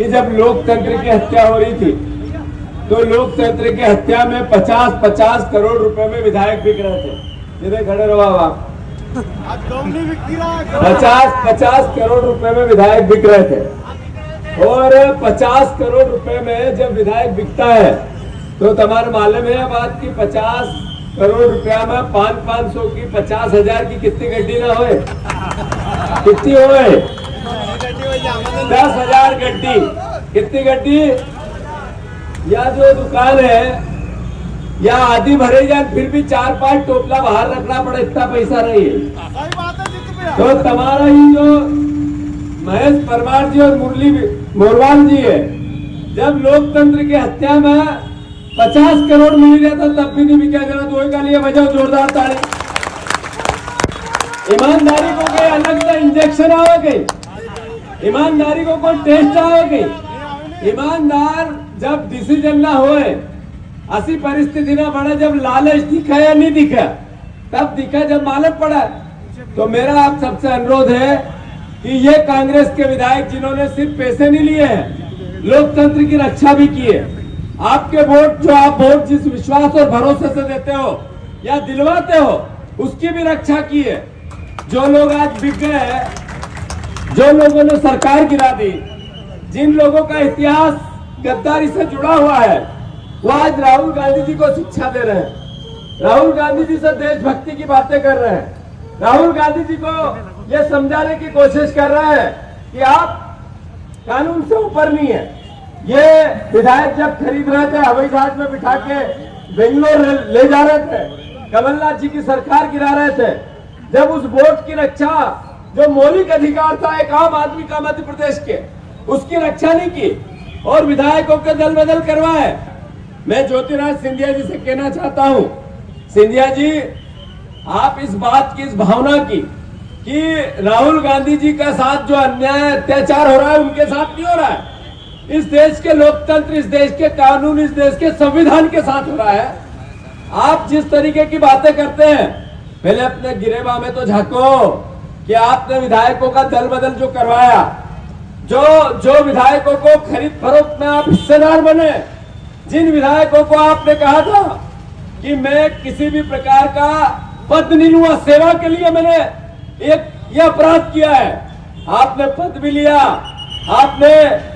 कि जब लोकतंत्र की हत्या हो रही थी तो लोकतंत्र की हत्या में 50-50 करोड़ रुपए में विधायक बिक रहे थे। जिधर खड़े रहो आप, 50-50 करोड़ रुपए में विधायक बिक रहे थे। और 50 करोड़ रुपए में जब विधायक बिकता है तो तुम्हारे मालूम है बात की 50 करोड़ रुपया में 500 की 50,000 की कितनी गड्डी ना होए, कितनी होए 10,000 गड्डी। कितनी गड्डी? या जो दुकान है या आधी भरे जाए फिर भी 4-5 टोपला बाहर रखना पड़े, इतना पैसा नहीं है। तो तुम्हारा ही जो महेश परमार जी और मुरली मोरवाल जी है, जब लोकतंत्र की हत्या में 50 करोड़ मिल रहा था तब भी नहीं बिका। जरा दो का लिए बजाओ जोरदार ताली। ईमानदारी को कोई अलग से इंजेक्शन आवे गई, ईमानदारी को कोई टेस्ट आवे गई। ईमानदार जब डिसीजन ना होए, ऐसी परिस्थिति ना बने जब लालच दिखा या नहीं दिखा, तब दिखा जब मालूम पड़ा। तो मेरा आप सबसे अनुरोध है कि ये कांग्रेस के विधायक जिन्होंने सिर्फ पैसे नहीं लिए हैं, लोकतंत्र की रक्षा भी की है। आपके वोट जो आप वोट जिस विश्वास और भरोसे से देते हो या दिलवाते हो, उसकी भी रक्षा की है। जो लोग आज बिक गए हैं, जो लोगों ने सरकार गिरा दी, जिन लोगों का इतिहास गद्दारी से जुड़ा हुआ है, वो आज राहुल गांधी जी को शिक्षा दे रहे हैं, राहुल गांधी जी से देशभक्ति की बातें कर रहे हैं, राहुल गांधी जी को ये समझाने की कोशिश कर रहे हैं कि आप कानून से ऊपर नहीं है। ये विधायक जब खरीद रहे थे, हवाई जहाज में बिठा के बेंगलोर ले जा रहे थे, कमलनाथ जी की सरकार गिरा रहे थे, जब उस वोट की रक्षा जो मौलिक अधिकार था एक आम आदमी का मध्य प्रदेश के, उसकी रक्षा नहीं की और विधायकों के दल बदल करवाए। मैं ज्योतिराज सिंधिया जी से कहना चाहता हूं, सिंधिया जी आप इस बात की, इस भावना की कि राहुल गांधी जी का साथ जो अन्याय अत्याचार हो रहा है उनके साथ नहीं हो रहा है, इस देश के लोकतंत्र, इस देश के कानून, इस देश के संविधान के साथ हो रहा है। आप जिस तरीके की बातें करते हैं, पहले अपने गिरेबा में तो झांको कि आपने विधायकों का दल बदल जो करवाया, जो विधायकों को खरीद फरोख्त में आप हिस्सेदार बने, जिन विधायकों को आपने कहा था कि मैं किसी भी प्रकार का पद नहीं लूंगा, सेवा के लिए मैंने यह अपराध किया है, आपने पद भी लिया, आपने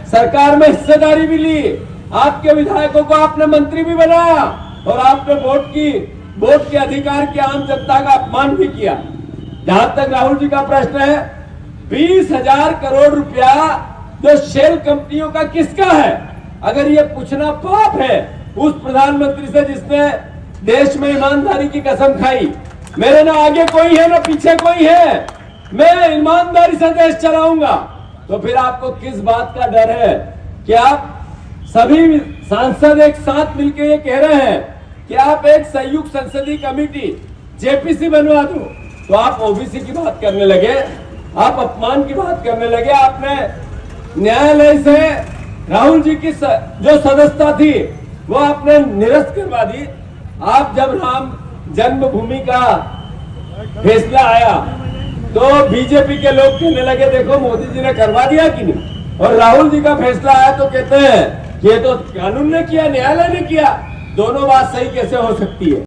सरकार में हिस्सेदारी भी ली, आपके विधायकों को आपने मंत्री भी बनाया और आपने वोट के अधिकार की आम जनता का अपमान भी किया। जहां तक राहुल जी का प्रश्न है, 20,000 करोड़ रुपया जो शेल कंपनियों का किसका है? अगर ये पूछना पाप है उस प्रधानमंत्री से जिसने देश में ईमानदारी की कसम खाई, मेरे ना आगे कोई है ना पीछे कोई है, मैं ईमानदारी से देश चलाऊंगा, तो फिर आपको किस बात का डर है कि आप सभी सांसद एक साथ मिलकर ये कह रहे हैं कि आप एक संयुक्त संसदीय कमेटी जेपीसी बनवा दो, तो आप ओबीसी की बात करने लगे, आप अपमान की बात करने लगे। आपने न्यायालय से राहुल जी की जो सदस्यता थी वो आपने निरस्त करवा दी। आप जब राम जन्मभूमि का फैसला आया तो बीजेपी के लोग कहने लगे देखो मोदी जी ने करवा दिया कि नहीं, और राहुल जी का फैसला आया तो कहते हैं कि ये तो कानून ने किया, न्यायालय ने किया। दोनों बात सही कैसे हो सकती है?